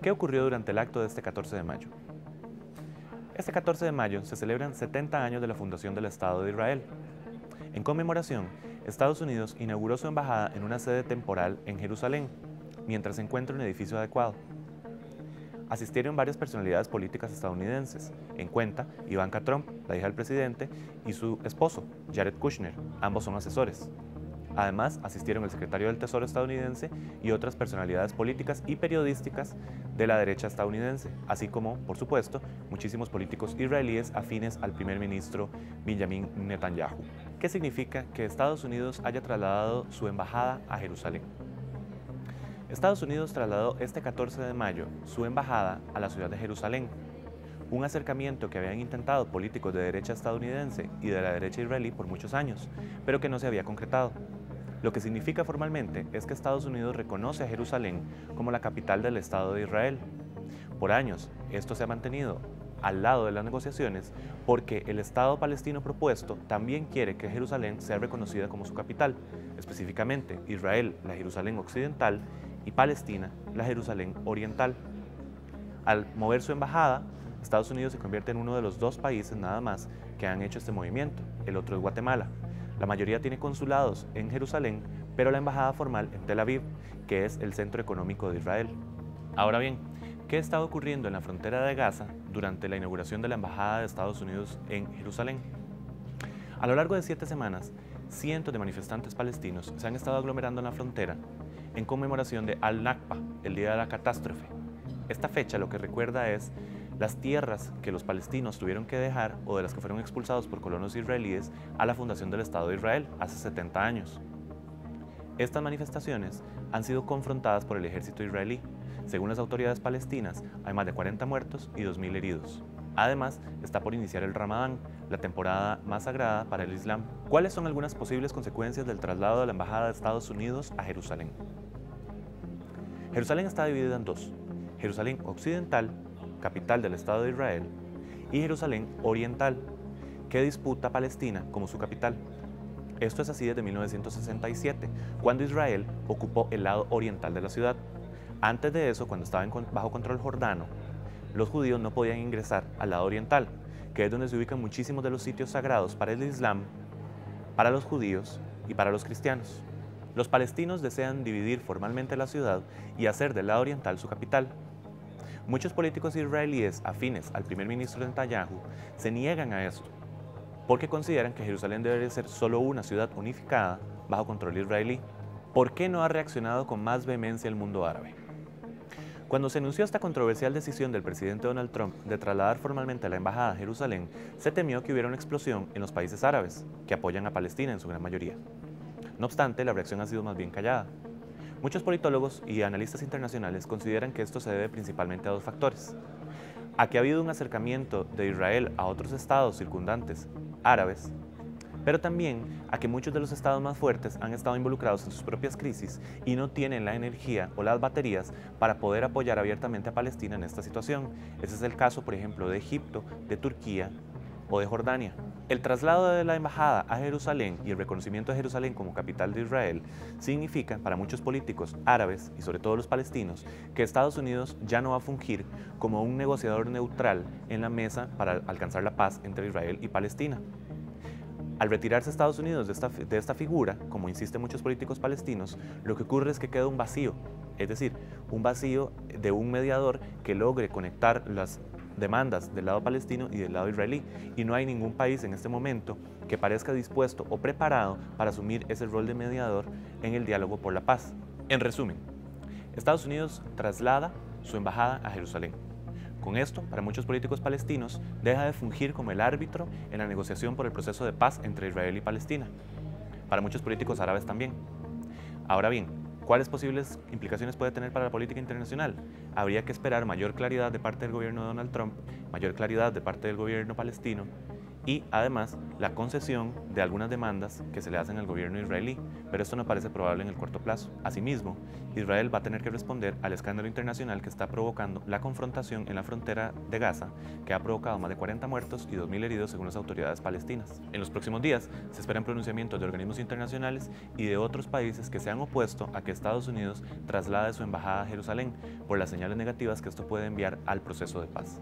¿Qué ocurrió durante el acto de este 14 de mayo? Este 14 de mayo se celebran 70 años de la fundación del Estado de Israel. En conmemoración, Estados Unidos inauguró su embajada en una sede temporal en Jerusalén, mientras se encuentra un edificio adecuado. Asistieron varias personalidades políticas estadounidenses, en cuenta Ivanka Trump, la hija del presidente, y su esposo, Jared Kushner, ambos son asesores. Además, asistieron el secretario del Tesoro estadounidense y otras personalidades políticas y periodísticas de la derecha estadounidense, así como, por supuesto, muchísimos políticos israelíes afines al primer ministro Benjamin Netanyahu. ¿Qué significa que Estados Unidos haya trasladado su embajada a Jerusalén? Estados Unidos trasladó este 14 de mayo su embajada a la ciudad de Jerusalén, un acercamiento que habían intentado políticos de derecha estadounidense y de la derecha israelí por muchos años, pero que no se había concretado. Lo que significa formalmente es que Estados Unidos reconoce a Jerusalén como la capital del Estado de Israel. Por años, esto se ha mantenido al lado de las negociaciones porque el Estado palestino propuesto también quiere que Jerusalén sea reconocida como su capital, específicamente Israel, la Jerusalén occidental, y Palestina, la Jerusalén oriental. Al mover su embajada, Estados Unidos se convierte en uno de los dos países nada más que han hecho este movimiento, el otro es Guatemala. La mayoría tiene consulados en Jerusalén, pero la embajada formal en Tel Aviv, que es el centro económico de Israel. Ahora bien, ¿qué estaba ocurriendo en la frontera de Gaza durante la inauguración de la embajada de Estados Unidos en Jerusalén? A lo largo de 7 semanas, cientos de manifestantes palestinos se han estado aglomerando en la frontera en conmemoración de Al-Nakba, el día de la catástrofe. Esta fecha lo que recuerda es las tierras que los palestinos tuvieron que dejar o de las que fueron expulsados por colonos israelíes a la fundación del Estado de Israel hace 70 años. Estas manifestaciones han sido confrontadas por el ejército israelí. Según las autoridades palestinas, hay más de 40 muertos y 2.000 heridos. Además, está por iniciar el Ramadán, la temporada más sagrada para el Islam. ¿Cuáles son algunas posibles consecuencias del traslado de la Embajada de Estados Unidos a Jerusalén? Jerusalén está dividida en dos: Jerusalén occidental, capital del Estado de Israel, y Jerusalén oriental, que disputa Palestina como su capital. Esto es así desde 1967, cuando Israel ocupó el lado oriental de la ciudad. Antes de eso, cuando estaba bajo control jordano, los judíos no podían ingresar al lado oriental, que es donde se ubican muchísimos de los sitios sagrados para el Islam, para los judíos y para los cristianos. Los palestinos desean dividir formalmente la ciudad y hacer del lado oriental su capital. Muchos políticos israelíes afines al primer ministro Netanyahu se niegan a esto, porque consideran que Jerusalén debería ser solo una ciudad unificada bajo control israelí. ¿Por qué no ha reaccionado con más vehemencia el mundo árabe? Cuando se anunció esta controversial decisión del presidente Donald Trump de trasladar formalmente la embajada a Jerusalén, se temió que hubiera una explosión en los países árabes, que apoyan a Palestina en su gran mayoría. No obstante, la reacción ha sido más bien callada. Muchos politólogos y analistas internacionales consideran que esto se debe principalmente a dos factores: a que ha habido un acercamiento de Israel a otros estados circundantes árabes, pero también a que muchos de los estados más fuertes han estado involucrados en sus propias crisis y no tienen la energía o las baterías para poder apoyar abiertamente a Palestina en esta situación. Ese es el caso, por ejemplo, de Egipto, de Turquía o de Jordania. El traslado de la embajada a Jerusalén y el reconocimiento de Jerusalén como capital de Israel significa para muchos políticos árabes y sobre todo los palestinos que Estados Unidos ya no va a fungir como un negociador neutral en la mesa para alcanzar la paz entre Israel y Palestina. Al retirarse Estados Unidos de esta figura, como insisten muchos políticos palestinos, lo que ocurre es que queda un vacío, es decir, un vacío de un mediador que logre conectar las demandas del lado palestino y del lado israelí, y no hay ningún país en este momento que parezca dispuesto o preparado para asumir ese rol de mediador en el diálogo por la paz. En resumen, Estados Unidos traslada su embajada a Jerusalén. Con esto, para muchos políticos palestinos, deja de fungir como el árbitro en la negociación por el proceso de paz entre Israel y Palestina. Para muchos políticos árabes también. Ahora bien, ¿cuáles posibles implicaciones puede tener para la política internacional? Habría que esperar mayor claridad de parte del gobierno de Donald Trump, mayor claridad de parte del gobierno palestino y además la concesión de algunas demandas que se le hacen al gobierno israelí, pero esto no parece probable en el corto plazo. Asimismo, Israel va a tener que responder al escándalo internacional que está provocando la confrontación en la frontera de Gaza, que ha provocado más de 40 muertos y 2.000 heridos según las autoridades palestinas. En los próximos días se esperan pronunciamientos de organismos internacionales y de otros países que se han opuesto a que Estados Unidos traslade su embajada a Jerusalén por las señales negativas que esto puede enviar al proceso de paz.